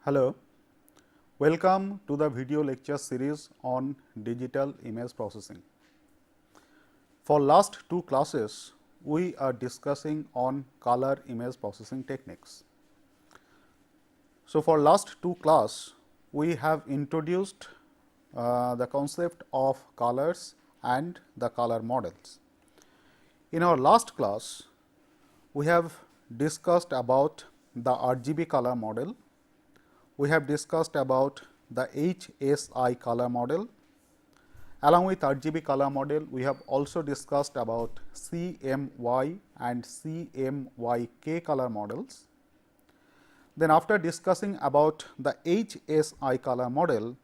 Hello, welcome to the video lecture series on digital image processing. For last two classes, we are discussing on color image processing techniques. So, for last two class, we have introduced the concept of colors and the color models. In our last class, we have discussed about the RGB color model. We have discussed about the HSI color model. Along with RGB color model, we have also discussed about CMY and CMYK color models. Then after discussing about the HSI color model,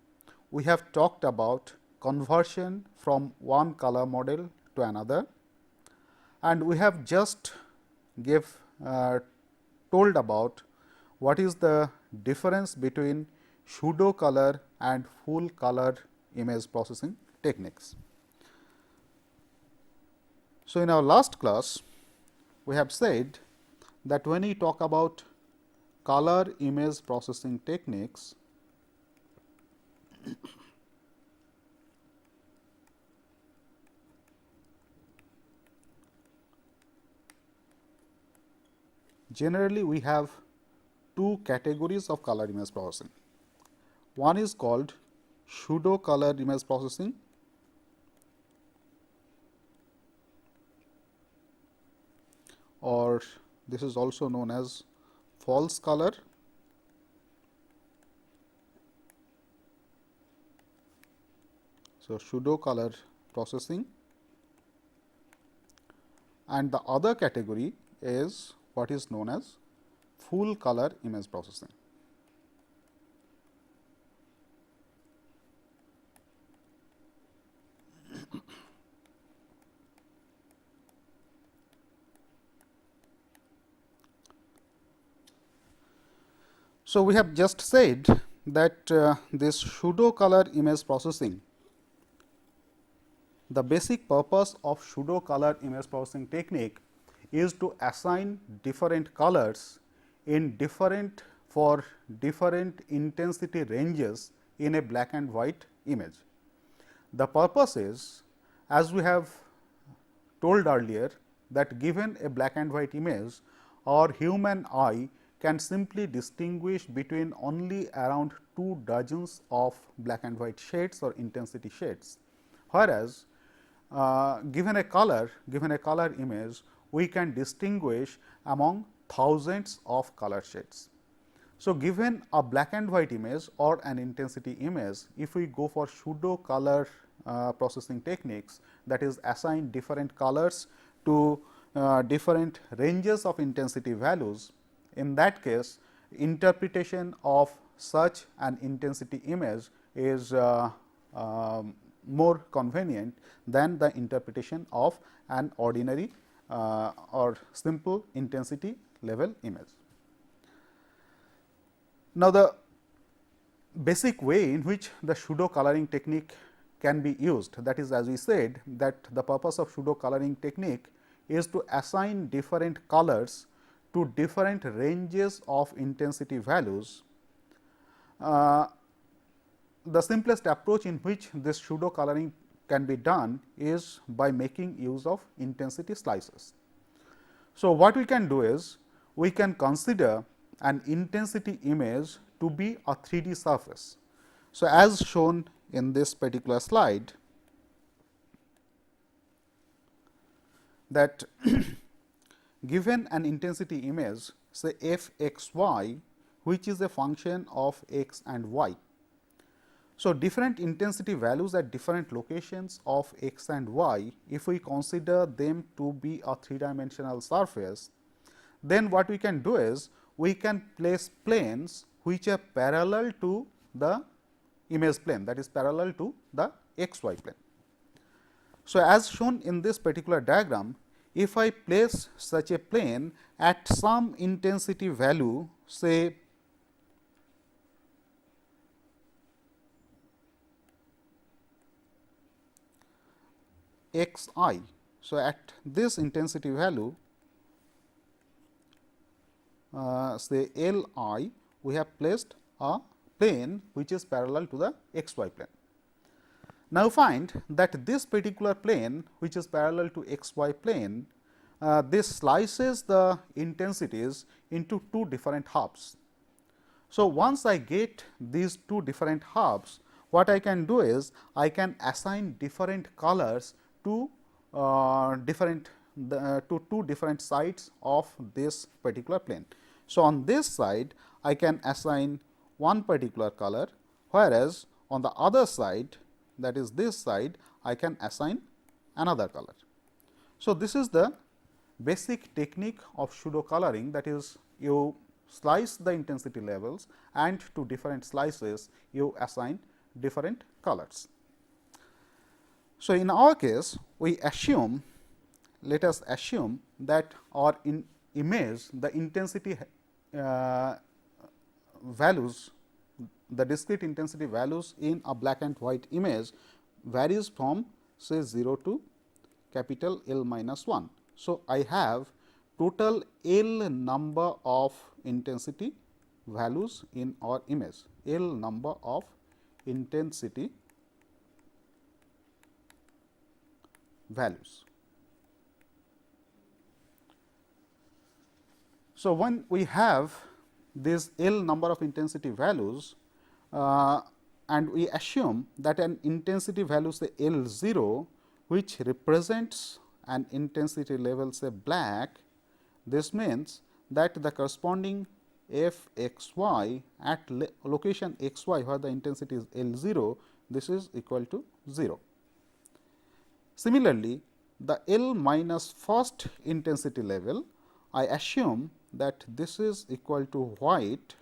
we have talked about conversion from one color model to another, and we have just told about what is the difference between pseudo color and full color image processing techniques. So, in our last class, we have said that when we talk about color image processing techniques, generally we have two categories of color image processing. One is called pseudo color image processing, or this is also known as false color, so pseudo color processing, and the other category is what is known as full color image processing. So, we have just said that this pseudo color image processing, the basic purpose of pseudo color image processing technique is to assign different colors in different intensity ranges in a black and white image. The purpose is, as we have told earlier, that given a black and white image, our human eye can simply distinguish between only around 2 dozens of black and white shades or intensity shades, whereas given a color image, we can distinguish among thousands of color shades. So, given a black and white image or an intensity image, if we go for pseudo color processing techniques, that is assign different colors to different ranges of intensity values, in that case interpretation of such an intensity image is more convenient than the interpretation of an ordinary or simple intensity level image. Now, the basic way in which the pseudo coloring technique can be used, that is, as we said, that the purpose of pseudo coloring technique is to assign different colors to different ranges of intensity values. The simplest approach in which this pseudo coloring can be done is by making use of intensity slices. So, what we can do is, we can consider an intensity image to be a 3D surface. So, as shown in this particular slide, that given an intensity image, say f x y, which is a function of x and y. So, different intensity values at different locations of x and y, if we consider them to be a 3-dimensional surface, then what we can do is, we can place planes which are parallel to the image plane, that is parallel to the x y plane. So, as shown in this particular diagram, if I place such a plane at some intensity value, say x I. So, at this intensity value, say L I, we have placed a plane which is parallel to the xy plane. Now, find that this particular plane which is parallel to xy plane, this slices the intensities into two different halves. So, once I get these two different halves, what I can do is I can assign different colors to two different sides of this particular plane. So, on this side I can assign one particular color, whereas on the other side, that is this side, I can assign another color. So, this is the basic technique of pseudo coloring, that is, you slice the intensity levels and to different slices you assign different colors. So, in our case we assume, let us assume that our image, the intensity values, the discrete intensity values in a black and white image varies from say 0 to capital L minus 1. So, I have total L number of intensity values in our image, L number of intensity values. So, when we have this L number of intensity values and we assume that an intensity value say L 0, which represents an intensity level say black, this means that the corresponding f x y at location x y where the intensity is L 0, this is equal to 0. Similarly, the L minus first intensity level, I assume that this is equal to white.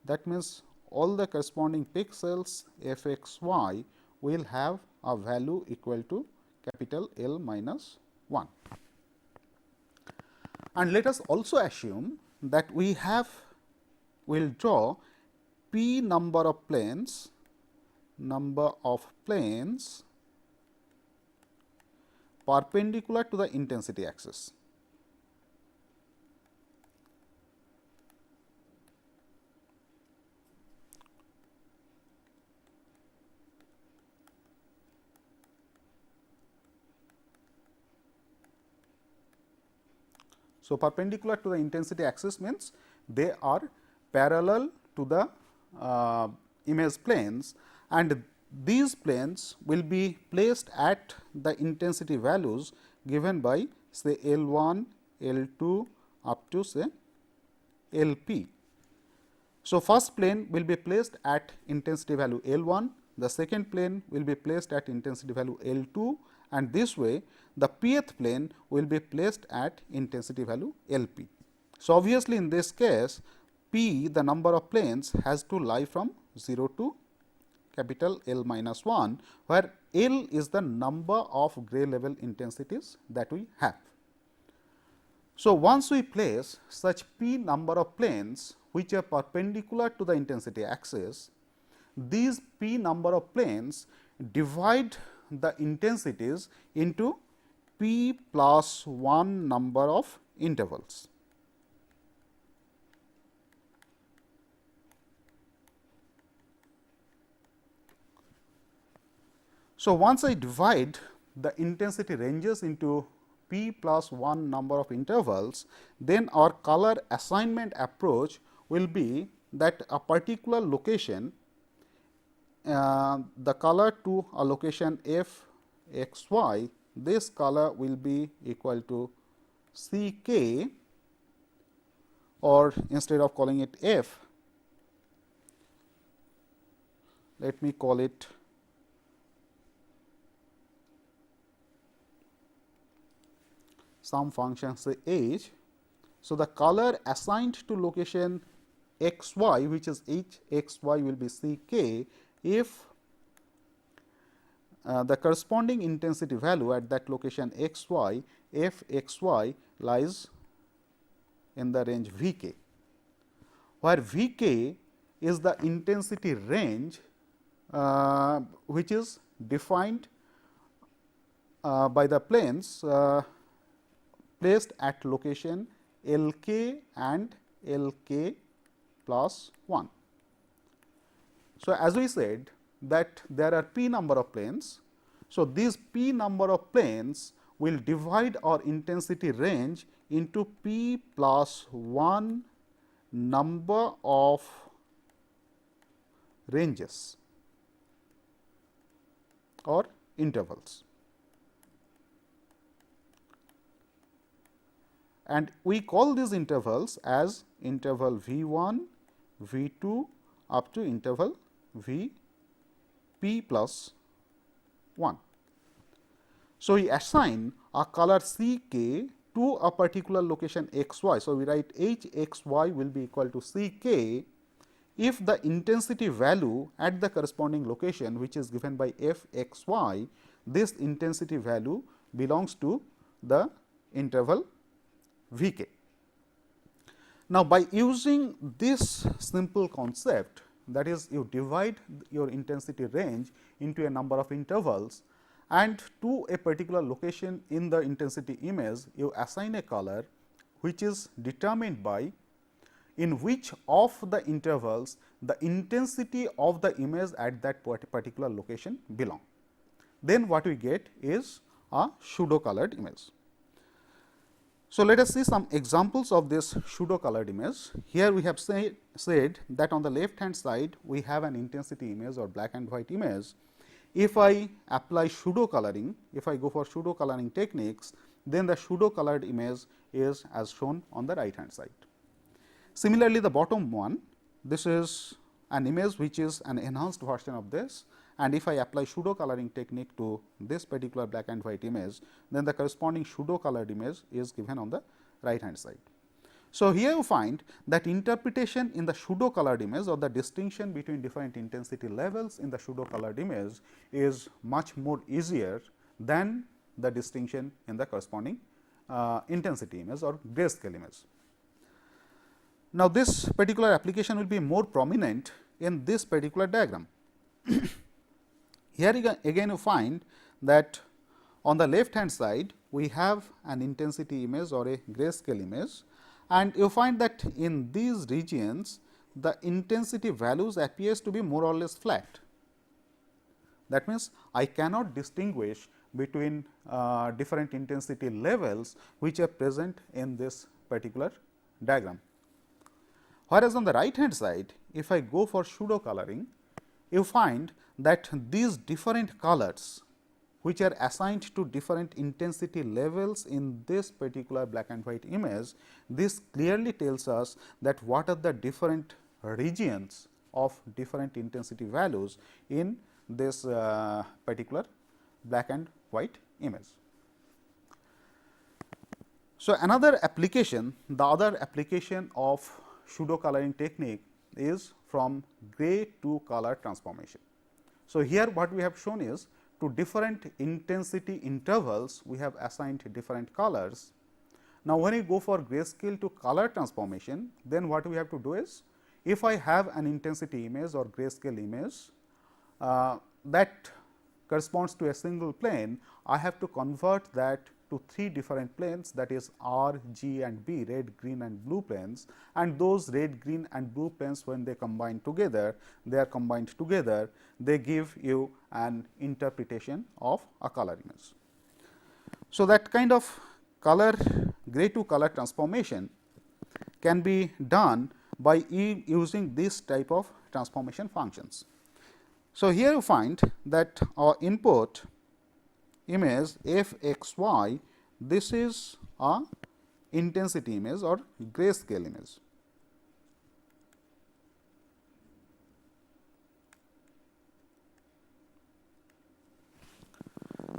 That means, all the corresponding pixels f x y will have a value equal to capital L minus 1. And let us also assume that we will draw p number of planes perpendicular to the intensity axis. So, perpendicular to the intensity axis means they are parallel to the image planes, and these planes will be placed at the intensity values given by say L 1, L 2 up to say L p. So, first plane will be placed at intensity value L 1, the second plane will be placed at intensity value L 2, and this way the pth plane will be placed at intensity value L p. So, obviously, in this case p, the number of planes, has to lie from 0 to capital L minus 1, where L is the number of gray level intensities that we have. So, once we place such p number of planes which are perpendicular to the intensity axis, these p number of planes divide the intensities into p plus 1 number of intervals. So, once I divide the intensity ranges into p plus 1 number of intervals, then our color assignment approach will be that a particular location, the color to a location f x y, this color will be equal to C k, or instead of calling it f, let me call it some function say h. So, the color assigned to location x y, which is h x y, will be C k if the corresponding intensity value at that location x y, f x y, lies in the range V k, where V k is the intensity range which is defined by the planes placed at location L k and L k plus 1. So, as we said that there are p number of planes. So, these p number of planes will divide our intensity range into p plus 1 number of ranges or intervals. And we call these intervals as interval V 1, V 2 up to interval V p plus 1. So, we assign a color C k to a particular location x y. So, we write H x y will be equal to C k if the intensity value at the corresponding location, which is given by f x y, this intensity value belongs to the interval V k. Now, by using this simple concept, that is, you divide your intensity range into a number of intervals, and to a particular location in the intensity image you assign a color which is determined by in which of the intervals the intensity of the image at that particular location belong. Then what we get is a pseudo colored image. So, let us see some examples of this pseudo colored image. Here we have said that on the left hand side we have an intensity image or black and white image. If I apply pseudo coloring, if I go for pseudo coloring techniques, then the pseudo colored image is as shown on the right hand side. Similarly, the bottom one, this is an image which is an enhanced version of this, and if I apply pseudo coloring technique to this particular black and white image, then the corresponding pseudo colored image is given on the right hand side. So, here you find that interpretation in the pseudo colored image or the distinction between different intensity levels in the pseudo colored image is much more easier than the distinction in the corresponding intensity image or grayscale image. Now, this particular application will be more prominent in this particular diagram. Here again you find that on the left hand side we have an intensity image or a grayscale image, and you find that in these regions the intensity values appears to be more or less flat. That means, I cannot distinguish between different intensity levels which are present in this particular diagram. Whereas, on the right hand side, if I go for pseudo coloring, you find that these different colors which are assigned to different intensity levels in this particular black and white image, this clearly tells us that what are the different regions of different intensity values in this particular black and white image. So, another application, the other application of pseudo coloring technique is from gray to color transformation. So, here what we have shown is to different intensity intervals we have assigned different colors. Now, when you go for grayscale to color transformation, then what we have to do is, if I have an intensity image or grayscale image that corresponds to a single plane, I have to convert that to 3 different planes, that is R, G and B, red, green and blue planes, and those red, green and blue planes, when they combine together, they give you an interpretation of a color image. So, that kind of color gray to color transformation can be done by using this type of transformation functions. So, here you find that our input image f x y, this is a intensity image or grayscale image.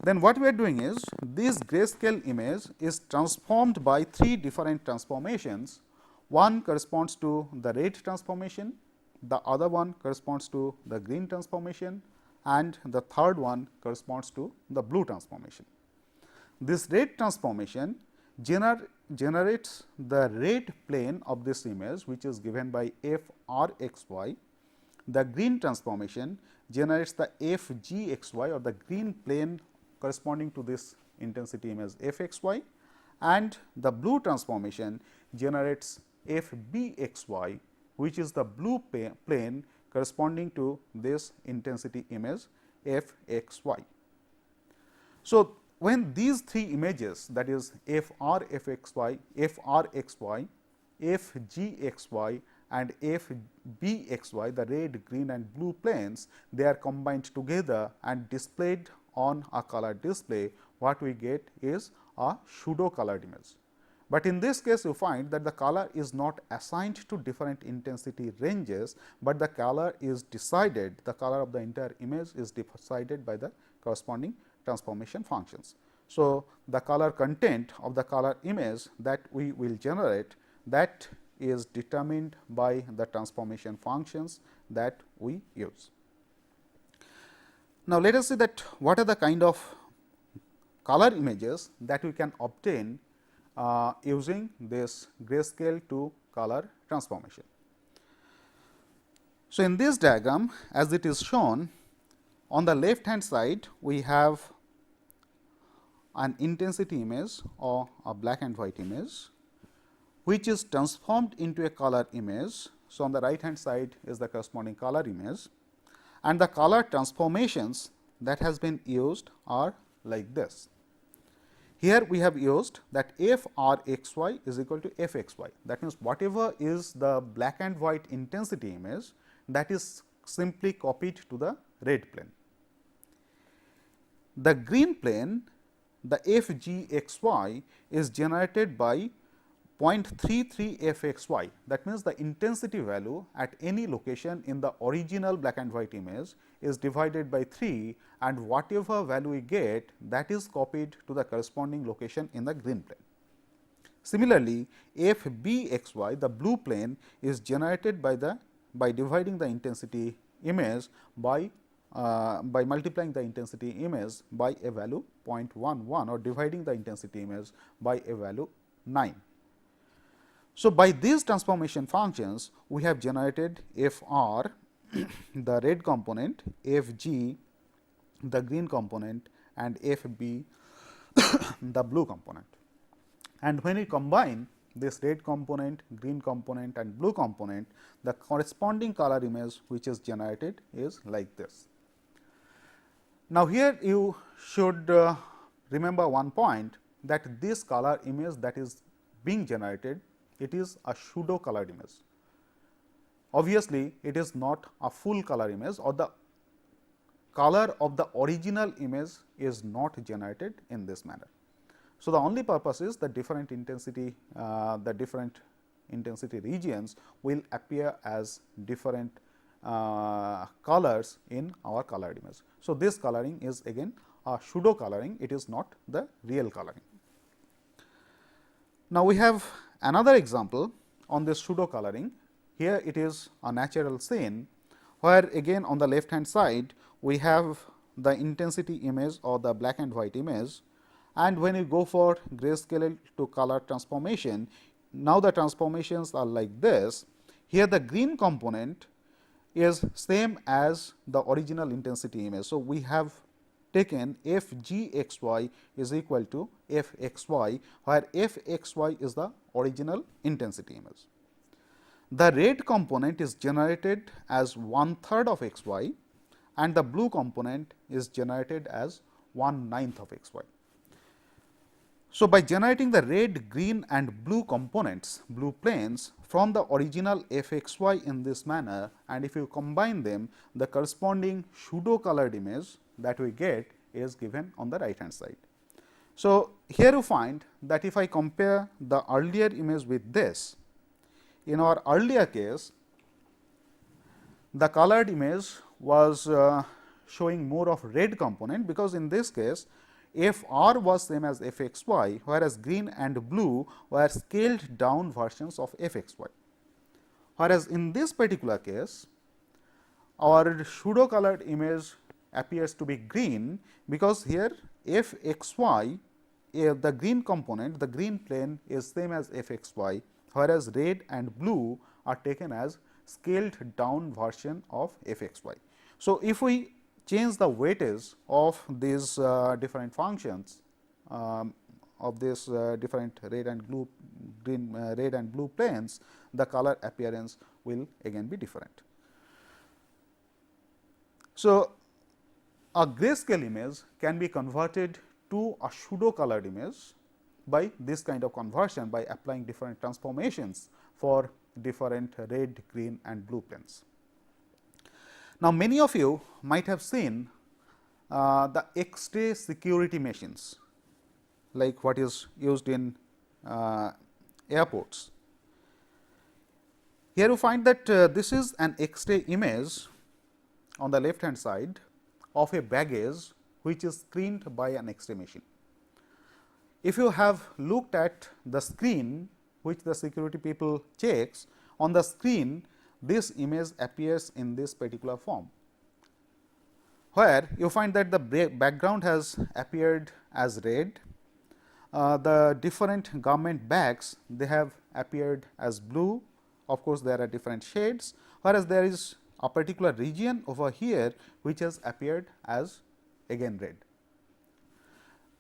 Then what we are doing is, this grayscale image is transformed by 3 different transformations. One corresponds to the red transformation, the other one corresponds to the green transformation, and the third one corresponds to the blue transformation. This red transformation generates the red plane of this image, which is given by f r x y. The green transformation generates the f g x y or the green plane corresponding to this intensity image f x y, and the blue transformation generates f b x y, which is the blue plane corresponding to this intensity image f x y. So, when these three images, that is f r f x y, f r x y, f g x y and f b x y, the red, green and blue planes, they are combined together and displayed on a color display, what we get is a pseudo colored image. But in this case, you find that the color is not assigned to different intensity ranges, but the color is decided, the color of the entire image is decided by the corresponding transformation functions. So, the color content of the color image that we will generate, that is determined by the transformation functions that we use. Now, let us see that what are the kind of color images that we can obtain using this grayscale to color transformation. So, in this diagram, as it is shown, on the left hand side we have an intensity image or a black and white image, which is transformed into a color image. So, on the right hand side is the corresponding color image, and the color transformations that has been used are like this. Here we have used that f r x y is equal to f x y. That means, whatever is the black and white intensity image, that is simply copied to the red plane. The green plane, the f g x y is generated by 0.33 f x y. That means, the intensity value at any location in the original black and white image is divided by 3, and whatever value we get, that is copied to the corresponding location in the green plane. Similarly, f b x y, the blue plane, is generated by dividing the intensity image by multiplying the intensity image by a value 0.11 or dividing the intensity image by a value 9. So, by these transformation functions, we have generated f r, the red component, f g, the green component, and f b, the blue component. And when we combine this red component, green component and blue component, the corresponding color image which is generated is like this. Now, here you should remember one point, that this color image that is being generated, it is a pseudo colored image. Obviously, it is not a full color image, or the color of the original image is not generated in this manner. So, the only purpose is the different intensity regions will appear as different colors in our colored image. So, this coloring is again a pseudo coloring, it is not the real coloring. Now, we have another example on this pseudo coloring. Here it is a natural scene, where again on the left hand side we have the intensity image or the black and white image, and when you go for grayscale to color transformation, now the transformations are like this. Here the green component is same as the original intensity image. So, we have taken f g x y is equal to f x y, where f x y is the original intensity image. The red component is generated as 1/3 of x y, and the blue component is generated as 1/9 of x y. So, by generating the red, green and blue components, blue planes from the original f x y in this manner, and if you combine them, the corresponding pseudo colored image that we get is given on the right hand side. So, here you find that if I compare the earlier image with this, in our earlier case, the colored image was showing more of red component, because in this case f r was same as f x y, whereas green and blue were scaled down versions of f x y. Whereas, in this particular case, our pseudo colored image appears to be green, because here f x y, the green component, the green plane is same as f x y, whereas red and blue are taken as scaled down version of f x y. So, if we change the weightage of these different functions of this different red and blue, red and blue planes, the color appearance will again be different. So, a grayscale image can be converted to a pseudo colored image by this kind of conversion, by applying different transformations for different red, green and blue planes. Now, many of you might have seen the X-ray security machines, like what is used in airports. Here you find that this is an X-ray image on the left hand side of a baggage which is screened by an X-ray machine. If you have looked at the screen which the security people checks, on the screen this image appears in this particular form, where you find that the background has appeared as red, the different garment bags, they have appeared as blue. Of course, there are different shades, whereas there is a particular region over here which has appeared as again red.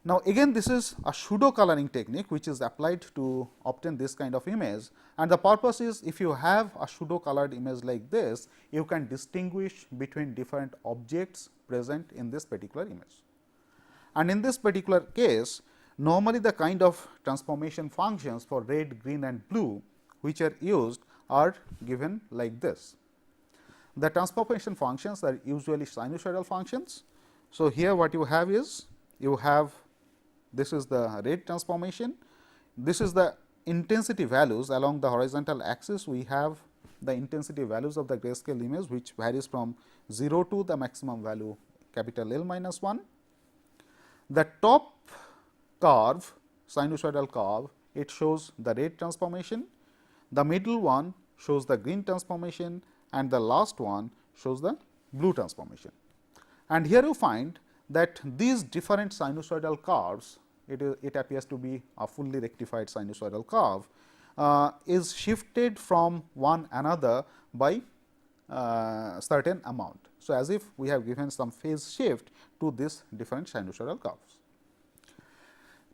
Now, again this is a pseudo coloring technique which is applied to obtain this kind of image, and the purpose is, if you have a pseudo colored image like this, you can distinguish between different objects present in this particular image. And in this particular case, normally the kind of transformation functions for red, green and blue which are used are given like this. The transformation functions are usually sinusoidal functions. So, here what you have is, you have, this is the red transformation, this is the intensity values along the horizontal axis. We have the intensity values of the grayscale image which varies from 0 to the maximum value capital L minus 1. The top curve, sinusoidal curve, it shows the red transformation, the middle one shows the green transformation and the last one shows the blue transformation. And here you find that these different sinusoidal curves, it appears to be a fully rectified sinusoidal curve, is shifted from one another by certain amount. So, as if we have given some phase shift to these different sinusoidal curves.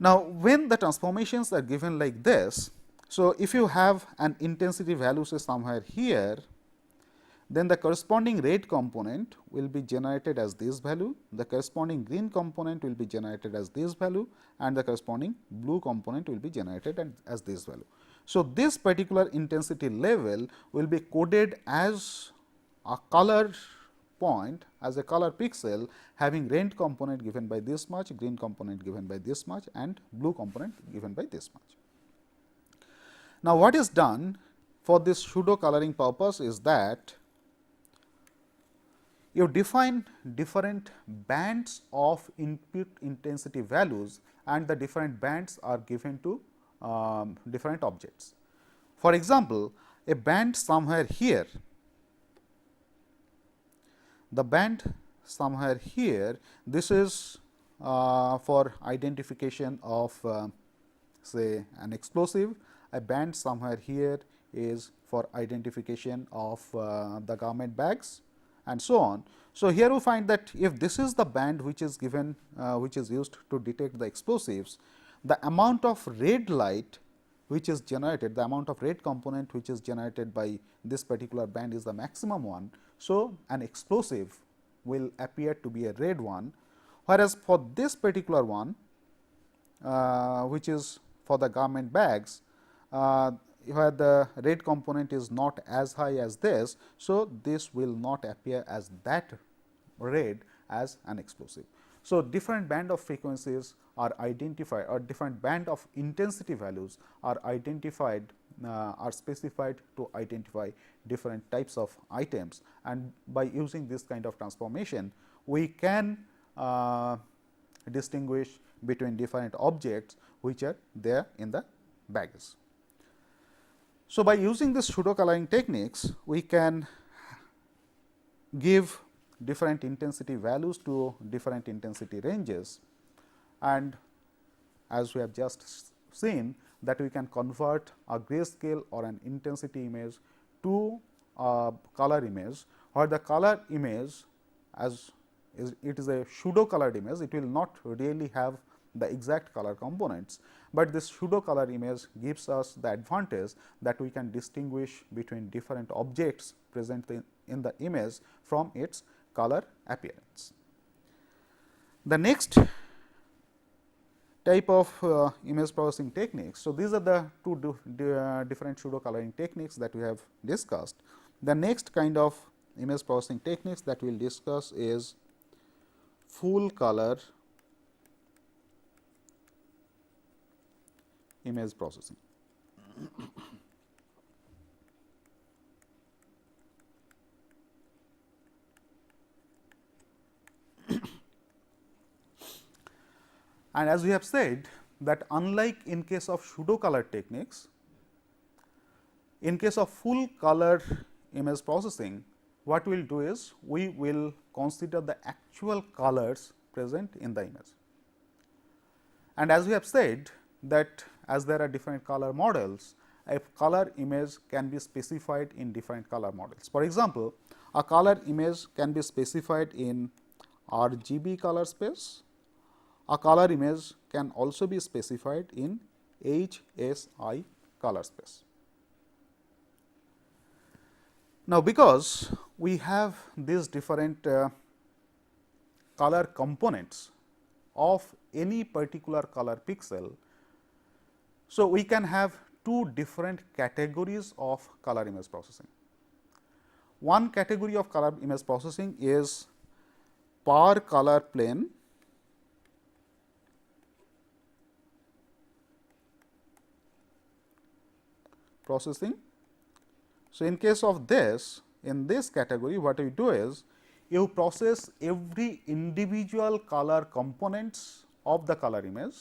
Now, when the transformations are given like this, so if you have an intensity value say somewhere here, then the corresponding red component will be generated as this value, the corresponding green component will be generated as this value and the corresponding blue component will be generated as this value. So, this particular intensity level will be coded as a color point, as a color pixel having red component given by this much, green component given by this much and blue component given by this much. Now, what is done for this pseudo coloring purpose is that you define different bands of input intensity values and the different bands are given to different objects. For example, a band somewhere here, the band somewhere here, this is for identification of say an explosive, a band somewhere here is for identification of the garment bags and so on. So, here we find that if this is the band which is given which is used to detect the explosives, the amount of red light which is generated, the amount of red component which is generated by this particular band is the maximum one. So, an explosive will appear to be a red one, whereas for this particular one which is for the garment bags, where the red component is not as high as this. So, this will not appear as that red as an explosive. So, different band of frequencies are identified or different band of intensity values are identified are specified to identify different types of items, and by using this kind of transformation we can distinguish between different objects which are there in the baggage. So, by using this pseudo coloring techniques, we can give different intensity values to different intensity ranges, and as we have just seen that we can convert a grayscale or an intensity image to a color image, where the color image as it is a pseudo colored image, it will not really have the exact color components, but this pseudo color image gives us the advantage that we can distinguish between different objects present in the image from its color appearance. The next type of image processing techniques. So, these are the two different pseudo coloring techniques that we have discussed. The next kind of image processing techniques that we will discuss is full color image processing. And as we have said that unlike in case of pseudo color techniques, in case of full color image processing, what we will do is we will consider the actual colors present in the image. And as we have said that as there are different color models, a color image can be specified in different color models. For example, a color image can be specified in RGB color space. A color image can also be specified in HSI color space. Now, because we have these different color components of any particular color pixel, so we can have two different categories of color image processing. One category of color image processing is per color plane processing. So, in case of this, in this category what we do is you process every individual color components of the color image,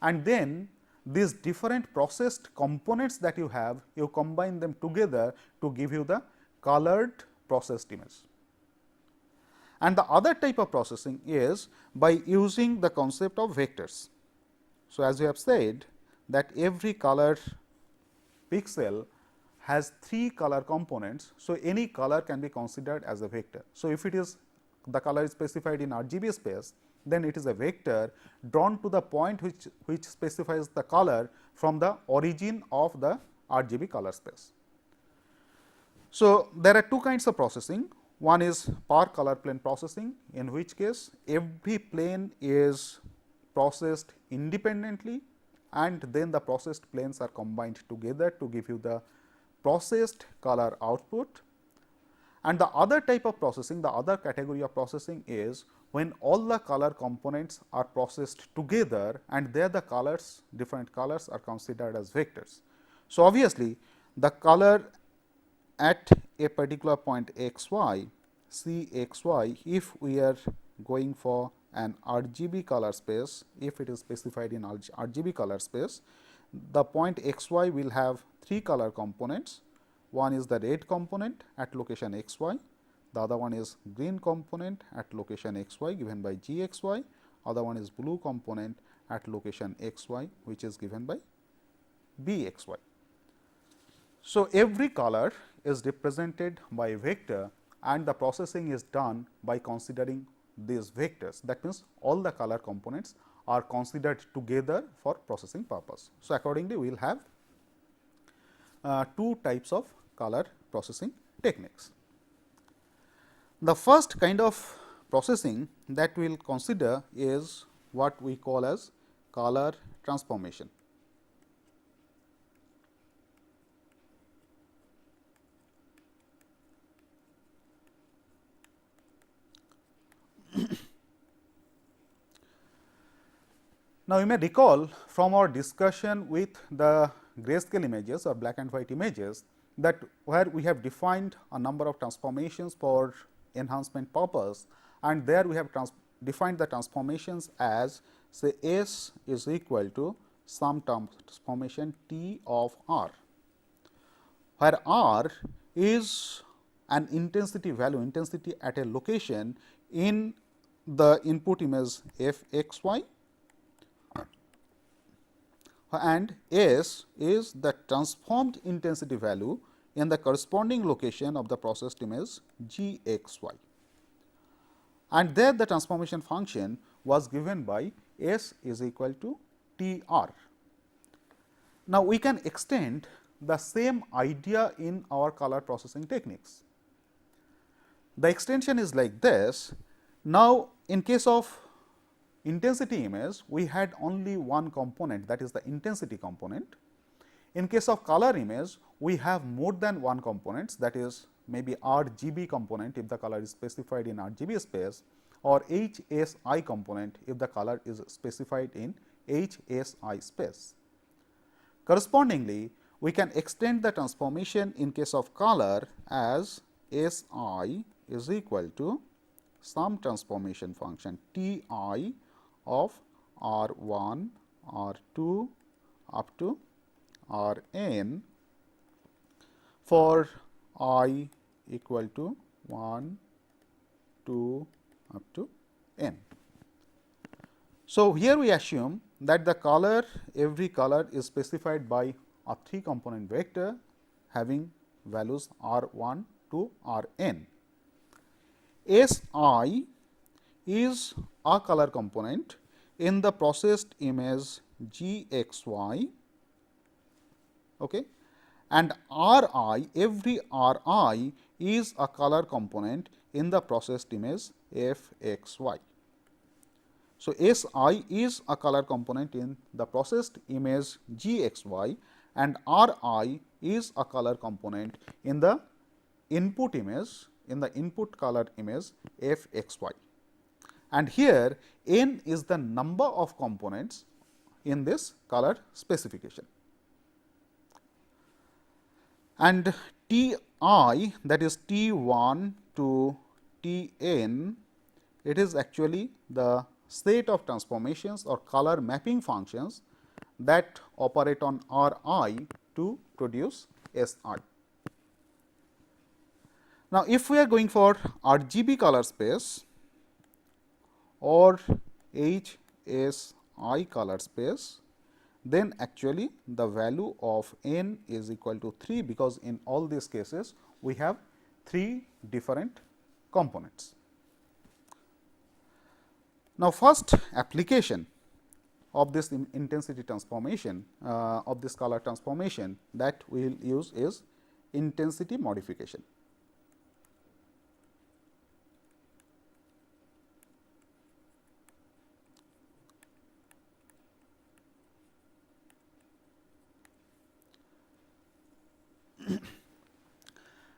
and then these different processed components that you have, you combine them together to give you the colored processed image. And the other type of processing is by using the concept of vectors. So, as we have said that every color pixel has 3 color components. So, any color can be considered as a vector. So, if it is the color is specified in RGB space, then it is a vector drawn to the point which specifies the color from the origin of the RGB color space. So, there are two kinds of processing. One is per color plane processing, in which case every plane is processed independently, and then the processed planes are combined together to give you the processed color output. And the other type of processing, the other category of processing is when all the color components are processed together, and there the colors, different colors are considered as vectors. So, obviously, the color at a particular point x y, c x y, if we are going for an RGB color space, if it is specified in RGB color space, the point x y will have 3 color components. One is the red component at location x y, the other one is green component at location x y given by g x y, other one is blue component at location x y which is given by b x y. So, every color is represented by a vector, and the processing is done by considering these vectors. That means, all the color components are considered together for processing purpose. So, accordingly we will have two types of color processing techniques. The first kind of processing that we will consider is what we call as color transformation. Now, you may recall from our discussion with the grayscale images or black and white images that where we have defined a number of transformations for enhancement purpose, and there we have defined the transformations as say S is equal to some transformation T of R, where R is an intensity value, intensity at a location in the input image f x y, and S is the transformed intensity value in the corresponding location of the processed image g x y, and there the transformation function was given by S is equal to T R. Now, we can extend the same idea in our color processing techniques. the extension is like this. Now, in case of intensity image, we had only one component, that is the intensity component. In case of color image, we have more than one components, that is maybe RGB component if the color is specified in RGB space, or HSI component if the color is specified in HSI space. Correspondingly, we can extend the transformation in case of color as Si is equal to some transformation function Ti of R1, R2 up to Rn for I equal to 1, 2 up to n. So, here we assume that the color, every color is specified by a 3 component vector having values R1 to Rn. Si is a color component in the processed image Gxy, okay, and Ri, every Ri is a color component in the processed image Fxy. So, Si is a color component in the processed image Gxy and Ri is a color component in the input image, in the input color image Fxy. And here n is the number of components in this color specification. And Ti, that is T1 to Tn, it is actually the set of transformations or color mapping functions that operate on Ri to produce Si. Now, if we are going for RGB color space or HSI color space, then actually the value of n is equal to 3, because in all these cases we have 3 different components. Now, first application of this intensity transformation of this color transformation that we will use is intensity modification.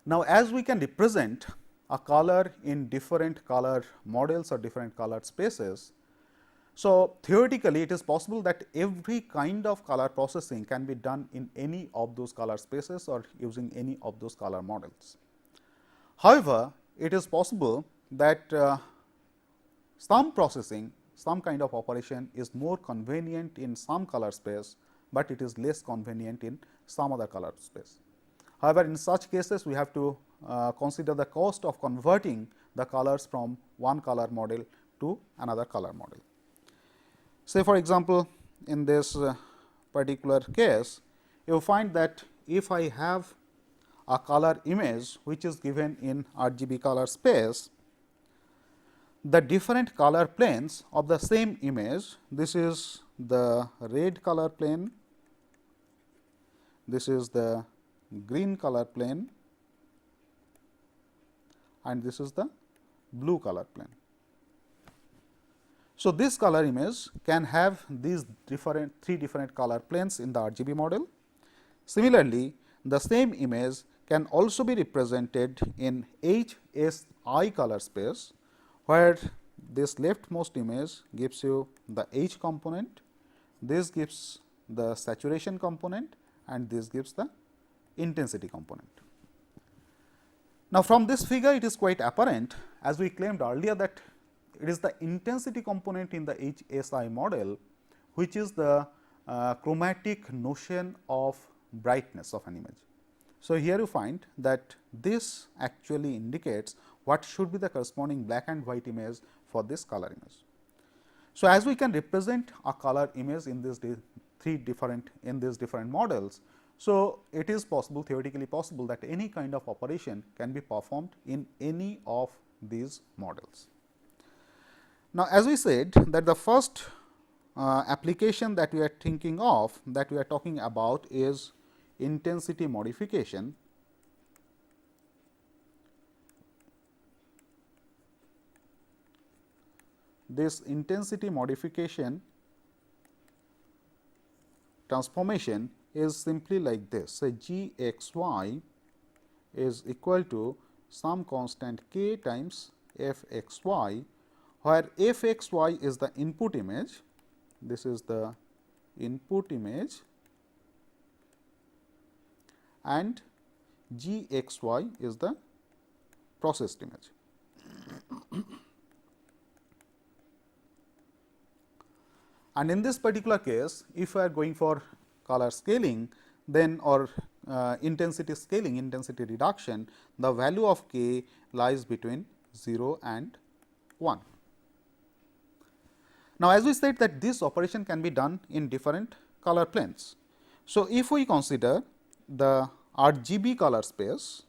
Now, as we can represent a color in different color models or different color spaces, so theoretically it is possible that every kind of color processing can be done in any of those color spaces or using any of those color models. However, it is possible that some processing, some kind of operation is more convenient in some color space, but it is less convenient in some other color space. However, in such cases we have to consider the cost of converting the colors from one color model to another color model. Say for example, in this particular case, you find that if I have a color image which is given in RGB color space, the different color planes of the same image, this is the red color plane, this is the green color plane, and this is the blue color plane. So, this color image can have these three different color planes in the RGB model. Similarly, the same image can also be represented in HSI color space, where this leftmost image gives you the H component, this gives the saturation component, and this gives the intensity component. Now, from this figure it is quite apparent, as we claimed earlier, that it is the intensity component in the HSI model which is the chromatic notion of brightness of an image. So, here you find that this actually indicates what should be the corresponding black and white image for this color image. So, as we can represent a color image in these different models, so it is possible, theoretically possible, that any kind of operation can be performed in any of these models. Now, as we said that the first application that we are thinking of, that we are talking about, is intensity modification. this intensity modification transformation is simply like this. Say g x y is equal to some constant k times f x y, where f x y is the input image, this is the input image, and g x y is the processed image. And in this particular case, if we are going for color scaling, then or intensity scaling, intensity reduction, the value of k lies between 0 and 1. Now, as we said that this operation can be done in different color planes. So, if we consider the RGB color space,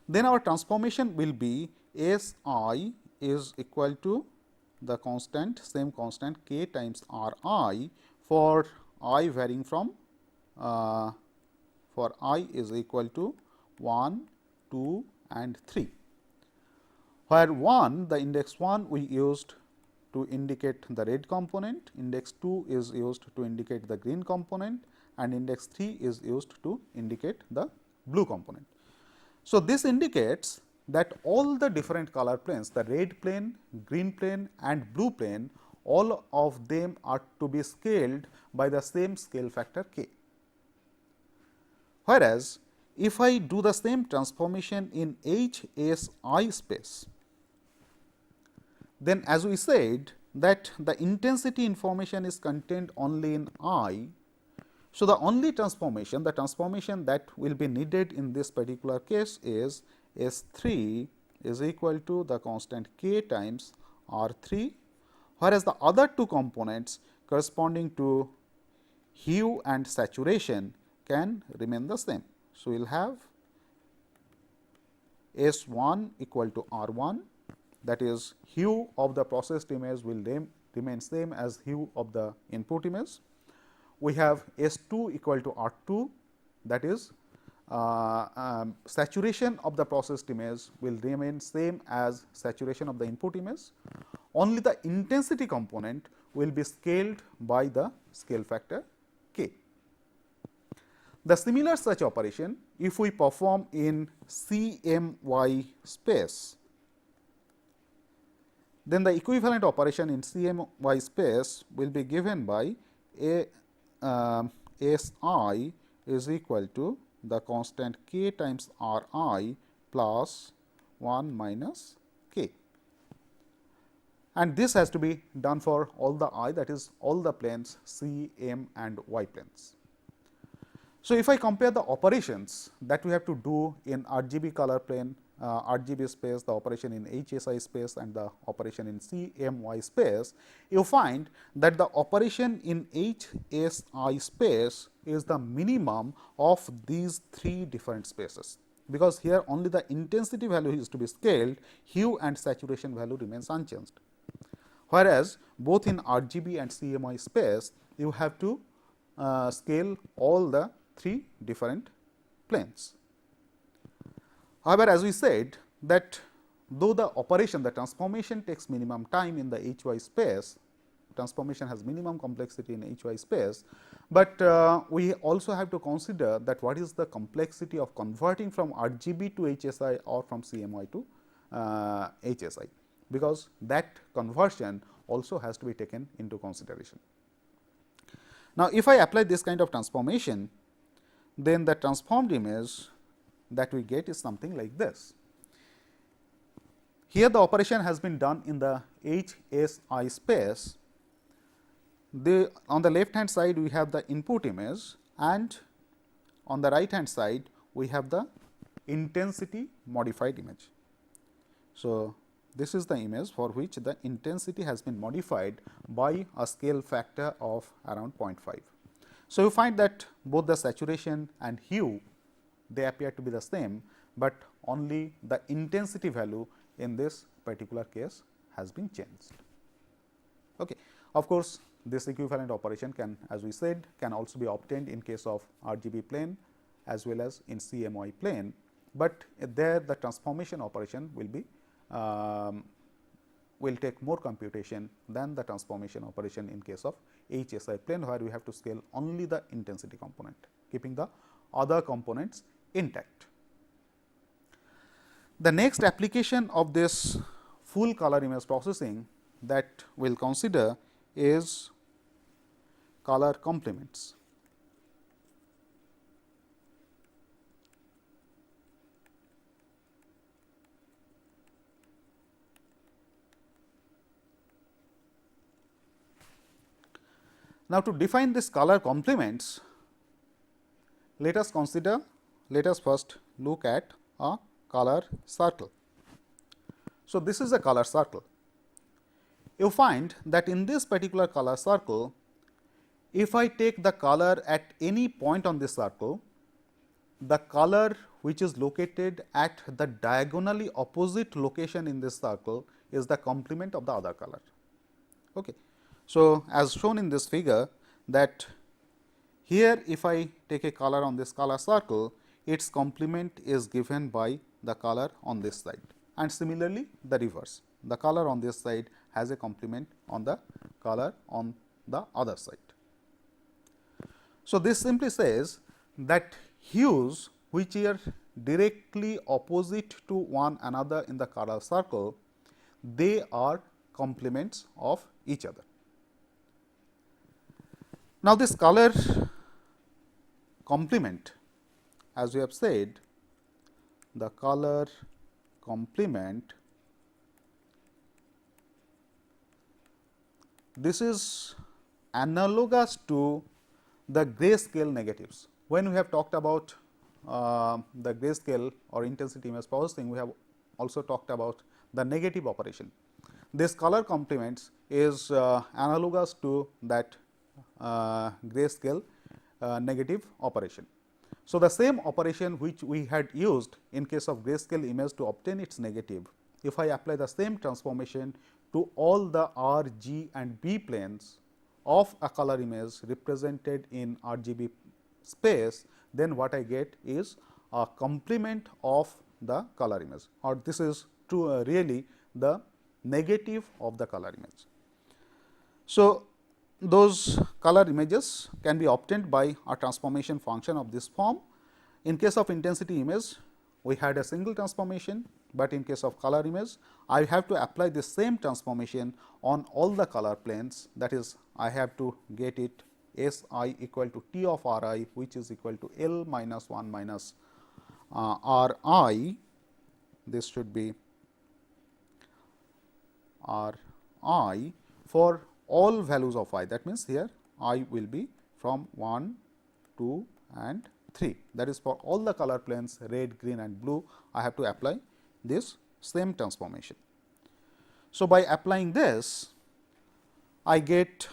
then our transformation will be S I is equal to the constant, same constant k times R I for I varying from for I is equal to 1, 2 and 3, where 1 the index 1 we used to indicate the red component, index 2 is used to indicate the green component, and index 3 is used to indicate the blue component. So, this indicates that all the different color planes, the red plane, green plane and blue plane, all of them are to be scaled by the same scale factor k. Whereas, if I do the same transformation in HSI space, then as we said that the intensity information is contained only in I. So, the only transformation, the transformation that will be needed in this particular case is S 3 is equal to the constant k times R 3, whereas the other two components corresponding to hue and saturation can remain the same. So, we will have S 1 equal to R 1, that is hue of the processed image will remain same as hue of the input image. We have S 2 equal to R 2, that is saturation of the processed image will remain same as saturation of the input image. Only the intensity component will be scaled by the scale factor k. The similar such operation, if we perform in CMY space, then the equivalent operation in CMY space will be given by SI is equal to the constant k times RI plus 1 minus k, and this has to be done for all the I, that is all the planes C, M and Y planes. So, if I compare the operations that we have to do in RGB color plane, RGB space, the operation in HSI space and the operation in CMY space, you find that the operation in HSI space is the minimum of these three different spaces, because here only the intensity value is to be scaled, hue and saturation value remains unchanged. Whereas, both in RGB and CMY space, you have to scale all the three different planes. However, as we said that though the operation, the transformation takes minimum time in the HY space, transformation has minimum complexity in HY space, but we also have to consider that what is the complexity of converting from RGB to HSI or from CMY to HSI, because that conversion also has to be taken into consideration. Now, if I apply this kind of transformation, then the transformed image that we get is something like this. Here the operation has been done in the HSI space. On the left hand side we have the input image, and on the right hand side we have the intensity modified image. So, this is the image for which the intensity has been modified by a scale factor of around 0.5. So, you find that both the saturation and hue, they appear to be the same, but only the intensity value in this particular case has been changed. Okay. Of course, this equivalent operation can, as we said, can also be obtained in case of RGB plane as well as in CMY plane, but there the transformation operation will be will take more computation than the transformation operation in case of HSI plane, where we have to scale only the intensity component, keeping the other components intact. The next application of this full color image processing that we will consider is color complements. Now, to define this color complements, let us first look at a color circle. So, this is a color circle. You find that in this particular color circle, if I take the color at any point on this circle, the color which is located at the diagonally opposite location in this circle is the complement of the other color. Okay. So, as shown in this figure, that here if I take a color on this color circle, its complement is given by the color on this side, and similarly the reverse, the color on this side has a complement on the color on the other side. So, this simply says that hues which are directly opposite to one another in the color circle, they are complements of each other. Now, this color complement, as we have said, the color complement, this is analogous to the grayscale negatives. When we have talked about the grayscale or intensity image processing, we have also talked about the negative operation. This color complements is analogous to that grayscale negative operation. So, the same operation which we had used in case of grayscale image to obtain its negative, if I apply the same transformation to all the R, G and B planes of a color image represented in RGB space, then what I get is a complement of the color image, or this is true really the negative of the color image. So, those color images can be obtained by a transformation function of this form. In case of intensity image, we had a single transformation, but in case of color image, I have to apply the same transformation on all the color planes. That is, I have to get it S I equal to T of R I, which is equal to L minus 1 minus R I. This should be R I for all values of I. That means, here I will be from 1, 2 and 3. That is, for all the color planes red, green and blue, I have to apply this same transformation. So, by applying this, I get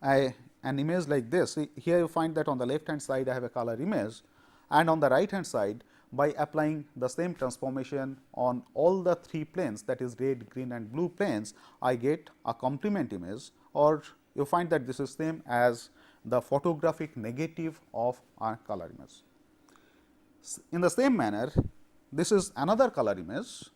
an image like this. Here you find that on the left hand side I have a color image, and on the right hand side, by applying the same transformation on all the 3 planes, that is red, green and blue planes, I get a complement image, or you find that this is same as the photographic negative of a color image. In the same manner, this is another color image,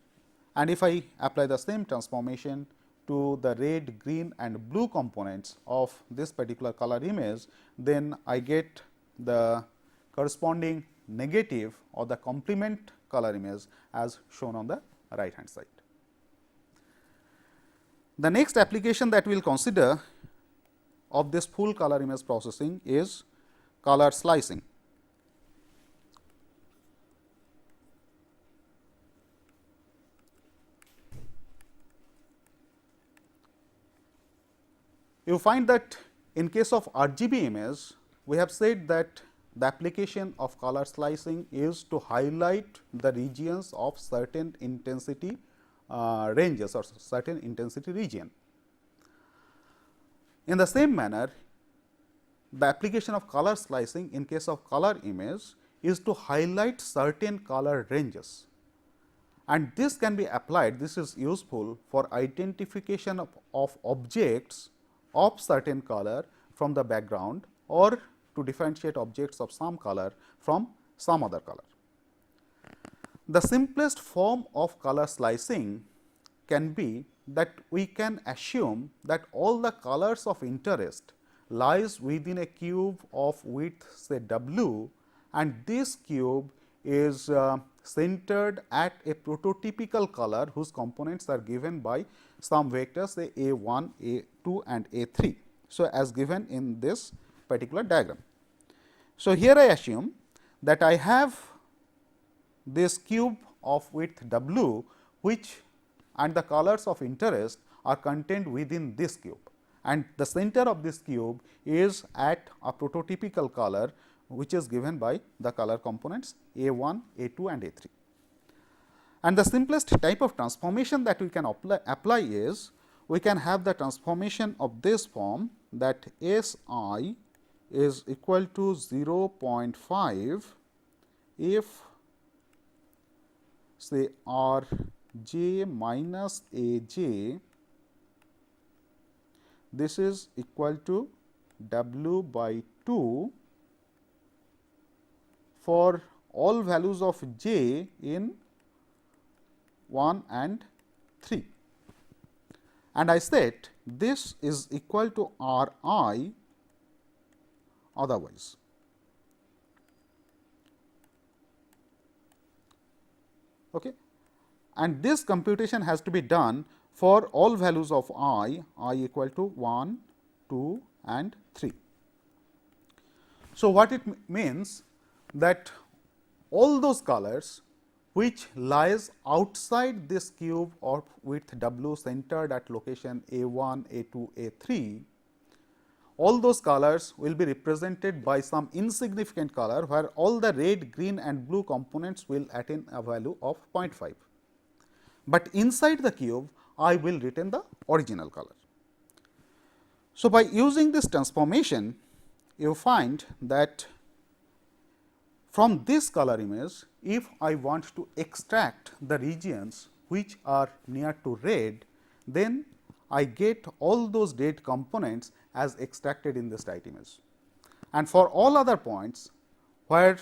and if I apply the same transformation to the red, green and blue components of this particular color image, then I get the corresponding negative or the complement color image as shown on the right hand side. The next application that we will consider of this full color image processing is color slicing. You find that in case of RGB image, we have said that the application of color slicing is to highlight the regions of certain intensity ranges or certain intensity region. In the same manner, the application of color slicing in case of color image is to highlight certain color ranges, and this can be applied, this is useful for identification of objects of certain color from the background, or to differentiate objects of some color from some other color. The simplest form of color slicing can be that we can assume that all the colors of interest lies within a cube of width say w, and this cube is centered at a prototypical color whose components are given by some vectors say a 1, a 2 and a 3. So, as given in this particular diagram. So, here I assume that I have this cube of width w, which and the colors of interest are contained within this cube, and the center of this cube is at a prototypical color, which is given by the color components a 1, a 2 and a 3. And the simplest type of transformation that we can apply is, we can have the transformation of this form, that S I is equal to 0.5 if say R j minus A j, this is equal to W by 2 for all values of j in 1 and 3. And I said this is equal to R I otherwise. Okay. And this computation has to be done for all values of I equal to 1, 2 and 3. So, what it means that all those colors which lies outside this cube of width w centered at location a 1, a 2, a 3, all those colors will be represented by some insignificant color, where all the red, green and blue components will attain a value of 0.5. But inside the cube I will retain the original color. So, by using this transformation, you find that from this color image, if I want to extract the regions which are near to red, then I get all those red components as extracted in this right image. And for all other points where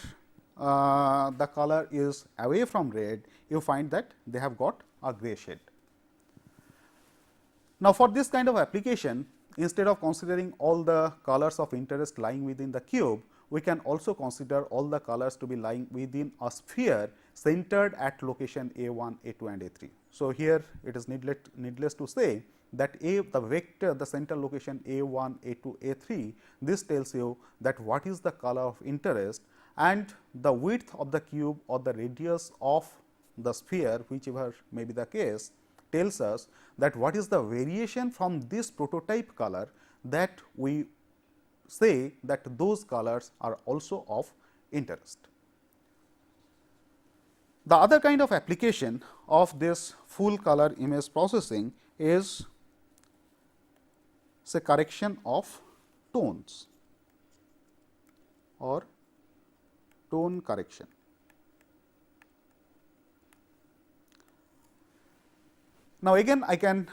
the color is away from red, you find that they have got a gray shade. Now, for this kind of application, instead of considering all the colors of interest lying within the cube, we can also consider all the colors to be lying within a sphere centered at location a 1, a 2 and a 3. So, here it is needless to say that the vector, the center location a 1, a 2, a 3, this tells you that what is the color of interest, and the width of the cube or the radius of the sphere, whichever may be the case, tells us that what is the variation from this prototype color, that we say that those colors are also of interest. The other kind of application of this full color image processing is say correction of tones or tone correction. Now, again I can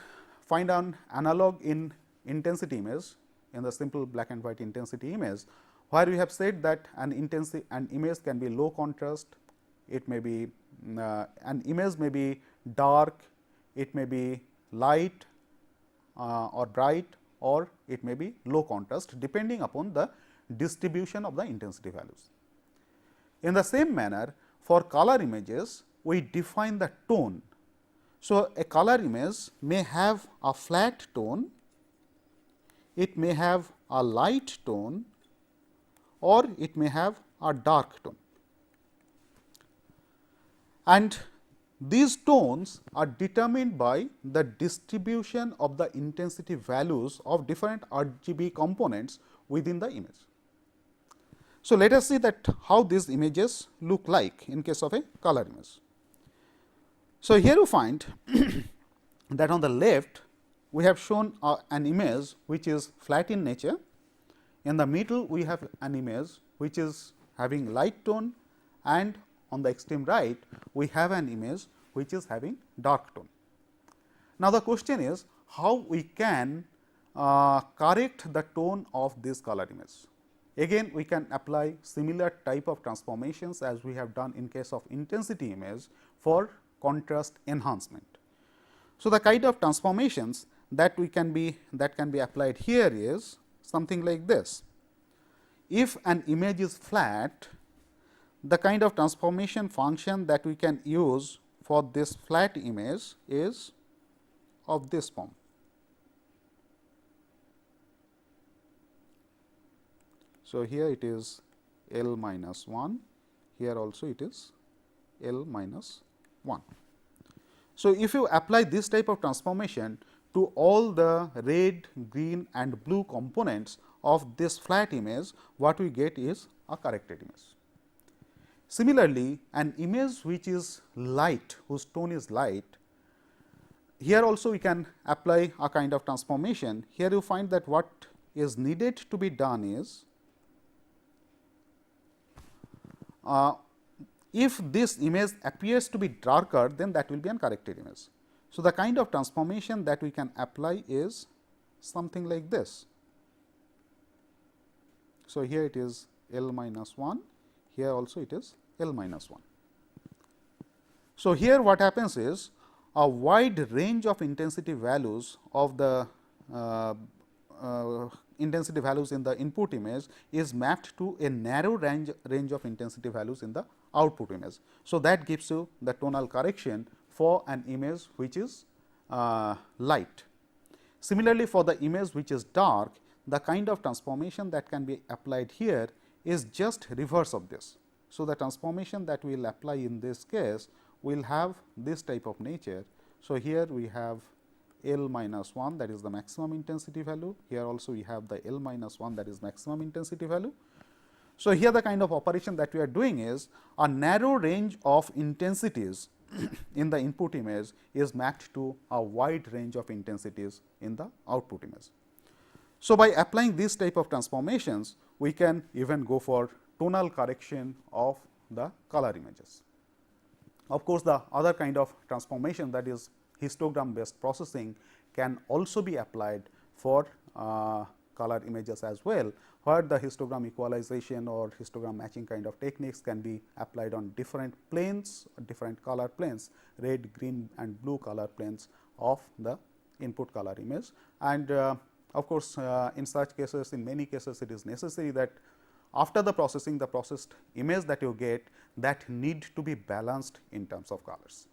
find an analog in intensity image, in the simple black and white intensity image, where we have said that an image can be low contrast, it may be an image may be dark, it may be light or bright, or it may be low contrast, depending upon the distribution of the intensity values. In the same manner, for color images, we define the tone. So, a color image may have a flat tone, it may have a light tone, or it may have a dark tone. And these tones are determined by the distribution of the intensity values of different RGB components within the image. So, let us see that how these images look like in case of a color image. So, here you find that on the left we have shown an image which is flat in nature. In the middle we have an image which is having light tone, and on the extreme right we have an image which is having dark tone. Now, the question is how we can correct the tone of this color image. Again we can apply similar type of transformations as we have done in case of intensity image for contrast enhancement. So, the kind of transformations that can be applied here is something like this. If an image is flat, the kind of transformation function that we can use for this flat image is of this form. So, here it is L minus 1, here also it is L minus 1. So, if you apply this type of transformation to all the red, green and blue components of this flat image, what we get is a corrected image. Similarly, an image which is light, whose tone is light, here also we can apply a kind of transformation. Here you find that what is needed to be done is, if this image appears to be darker, then that will be an corrected image. So, the kind of transformation that we can apply is something like this. So, here it is L minus 1, here also it is L minus 1. So, here what happens is a wide range of intensity values of the intensity values in the input image is mapped to a narrow range of intensity values in the output image. So, that gives you the tonal correction for an image which is light. Similarly, for the image which is dark, the kind of transformation that can be applied here is just reverse of this. So, the transformation that we will apply in this case will have this type of nature. So, here we have L minus 1, that is the maximum intensity value, here also we have the L minus 1, that is maximum intensity value. So, here the kind of operation that we are doing is a narrow range of intensities in the input image is mapped to a wide range of intensities in the output image. So, by applying this type of transformations, we can even go for tonal correction of the color images. Of course, the other kind of transformation, that is histogram based processing, can also be applied for color images as well, where the histogram equalization or histogram matching kind of techniques can be applied on different planes, different color planes, red, green and blue color planes of the input color image. And of course, in such cases, in many cases it is necessary that after the processing, the processed image that you get, that need to be balanced in terms of colors.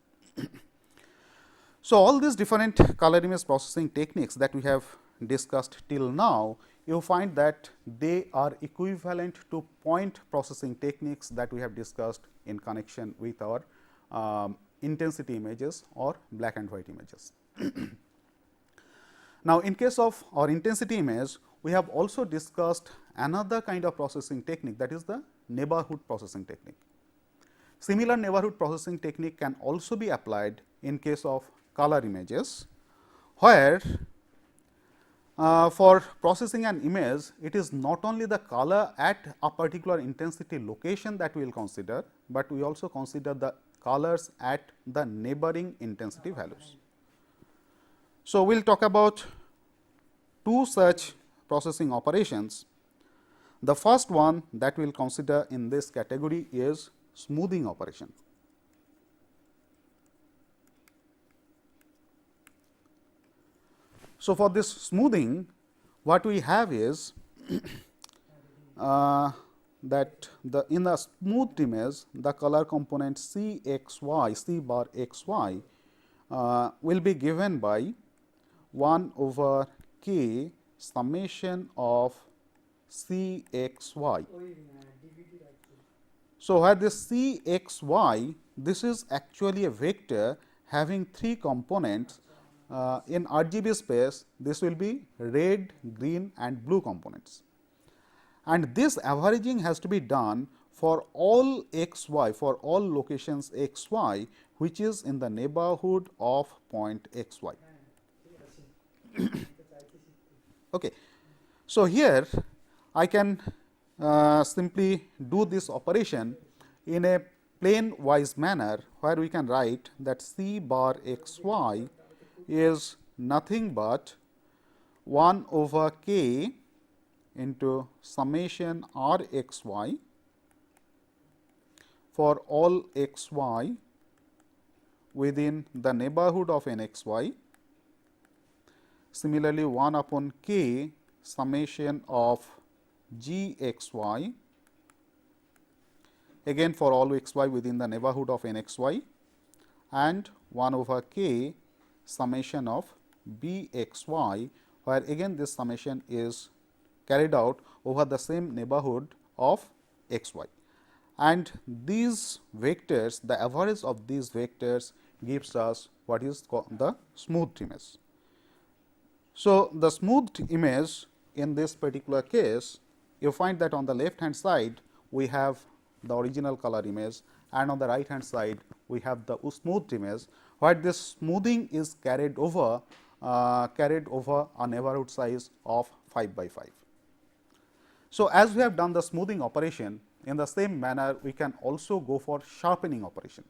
So, all these different color image processing techniques that we have discussed till now, you find that they are equivalent to point processing techniques that we have discussed in connection with our intensity images or black and white images. Now, in case of our intensity image, we have also discussed another kind of processing technique, that is the neighborhood processing technique. Similar neighborhood processing technique can also be applied in case of color images, where for processing an image, it is not only the color at a particular intensity location that we will consider, but we also consider the colors at the neighboring intensity values. So, we will talk about two such processing operations. The first one that we will consider in this category is smoothing operation. So, for this smoothing, what we have is that in the smoothed image, the color component C x y, C bar x y will be given by 1 over k summation of C x y. So, where this C x y, this is actually a vector having 3 components. In RGB space, this will be red, green and blue components, and this averaging has to be done for all x y, for all locations x y, which is in the neighborhood of point x y. Okay. So, here I can simply do this operation in a plane wise manner, where we can write that C bar x y is nothing but 1 over k into summation r x y for all x y within the neighborhood of n x y. Similarly, 1 upon k summation of g x y again for all x y within the neighborhood of n x y, and 1 over k summation of b x y, where again this summation is carried out over the same neighborhood of x y. And these vectors, the average of these vectors gives us what is called the smoothed image. So, the smoothed image in this particular case, you find that on the left hand side we have the original color image, and on the right hand side we have the smoothed image, where this smoothing is carried over a neighborhood size of 5 by 5. So, as we have done the smoothing operation, in the same manner we can also go for sharpening operation,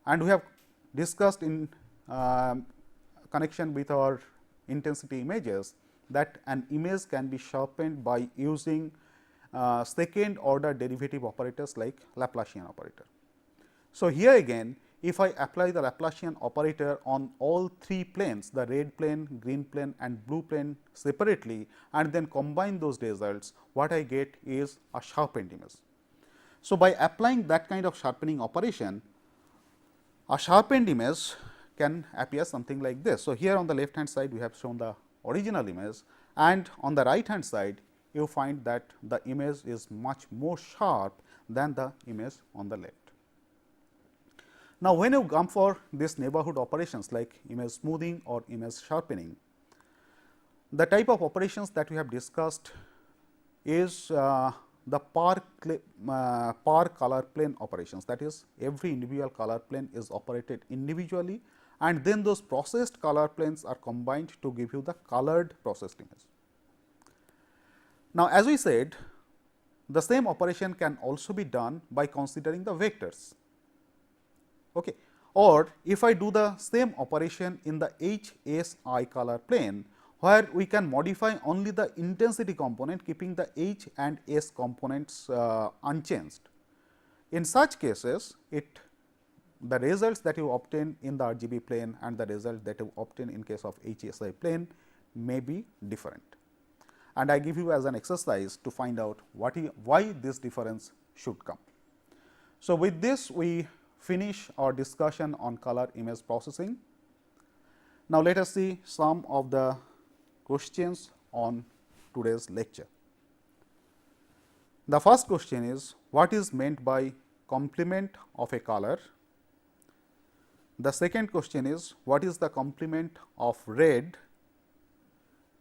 and we have discussed in connection with our intensity images that an image can be sharpened by using second order derivative operators like Laplacian operator. So, here again if I apply the Laplacian operator on all three planes, the red plane, green plane and blue plane separately, and then combine those results, what I get is a sharpened image. So, by applying that kind of sharpening operation, a sharpened image can appear something like this. So, here on the left hand side we have shown the original image, and on the right hand side you find that the image is much more sharp than the image on the left. Now, when you come for this neighborhood operations like image smoothing or image sharpening, the type of operations that we have discussed is the per color plane operations, that is every individual color plane is operated individually, and then those processed color planes are combined to give you the colored processed image. Now, as we said, the same operation can also be done by considering the vectors. Okay. Or if I do the same operation in the H S I color plane, where we can modify only the intensity component, keeping the H and S components unchanged. In such cases, the results that you obtain in the RGB plane and the results that you obtain in case of HSI plane may be different. And I give you as an exercise to find out why this difference should come. So, with this we finish our discussion on color image processing. Now, let us see some of the questions on today's lecture. The first question is, what is meant by complement of a color? The second question is, what is the complement of red?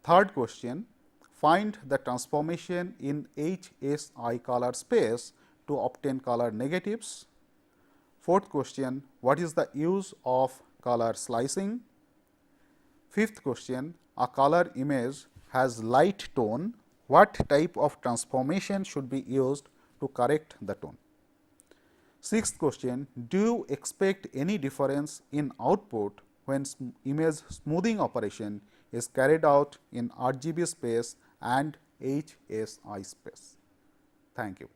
Third question, find the transformation in HSI color space to obtain color negatives. Fourth question, what is the use of color slicing? Fifth question, a color image has light tone, what type of transformation should be used to correct the tone? Sixth question, do you expect any difference in output when image smoothing operation is carried out in RGB space and HSI space? Thank you.